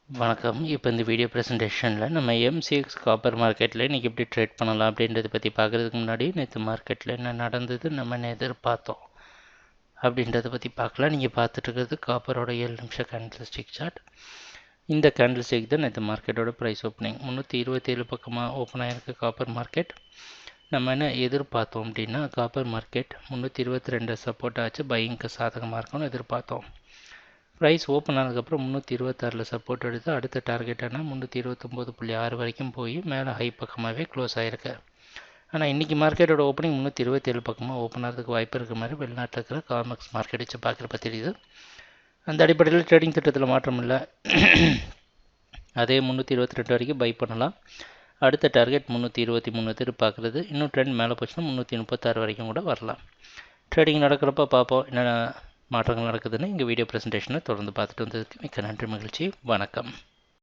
வணக்கம். இப்போ இந்த வீடியோ ப்ரெசன்டேஷனில் நம்ம எம்சிஎக்ஸ் காப்பர் மார்க்கெட்டில் இன்றைக்கி எப்படி ட்ரேட் பண்ணலாம் அப்படின்றத பற்றி பார்க்குறதுக்கு முன்னாடி நேற்று மார்க்கெட்டில் என்ன நடந்தது, நம்ம என்ன எதிர்பார்த்தோம் அப்படின்றத பற்றி பார்க்கலாம். நீங்கள் பார்த்துட்டு இருக்கிறது காப்பரோட 7 நிமிஷம் கேண்டில்ஸ்டிக் சார்ட். இந்த கேண்டில்ஸ்டிக் தான் நேற்று மார்க்கெட்டோட ப்ரைஸ் ஓப்பனிங் 327 பக்கமாக ஓப்பன் ஆகிருக்கு காப்பர் மார்க்கெட். நம்ம என்ன எதிர்பார்த்தோம் அப்படின்னா காப்பர் மார்க்கெட் 322 சப்போர்ட் ஆச்சு, பையிங்க்கு சாதகமாக இருக்கும்னு எதிர்பார்த்தோம். ப்ரைஸ் ஓப்பன் ஆனதுக்கப்புறம் 326 சப்போர்ட் எடுத்து அடுத்த டார்கெட்டான 329.6 வரைக்கும் போய் மேலே ஹை பக்கமாகவே க்ளோஸ் ஆகிருக்கு. ஆனால் இன்றைக்கி மார்க்கெட்டோட ஓப்பனிங் 327 பக்கமாக ஓப்பன் ஆகிறதுக்கு வாய்ப்பு இருக்கிற மாதிரி வெளிநாட்டில் இருக்கிற கார்மெக்ஸ் மார்க்கெட் வச்சு பார்க்குறப்ப தெரியுது. அந்த அடிப்படையில் ட்ரேடிங் திட்டத்தில் மாற்றம் இல்லை. அதே 322 வரைக்கும் பை பண்ணலாம். அடுத்த டார்கெட் 323 எதிர்பார்க்குறது. இன்னும் ட்ரெண்ட் மேலே போச்சுன்னா 336 வரைக்கும் கூட வரலாம். ட்ரேடிங் நடக்கிறப்ப பார்ப்போம் என்னென்ன மாற்றங்கள் நடக்குதுன்னு. எங்கள் வீடியோ ப்ரெசன்டேஷனை தொடர்ந்து பார்த்துட்டு வந்ததுக்கு மிக்க நன்றி, மகிழ்ச்சி, வணக்கம்.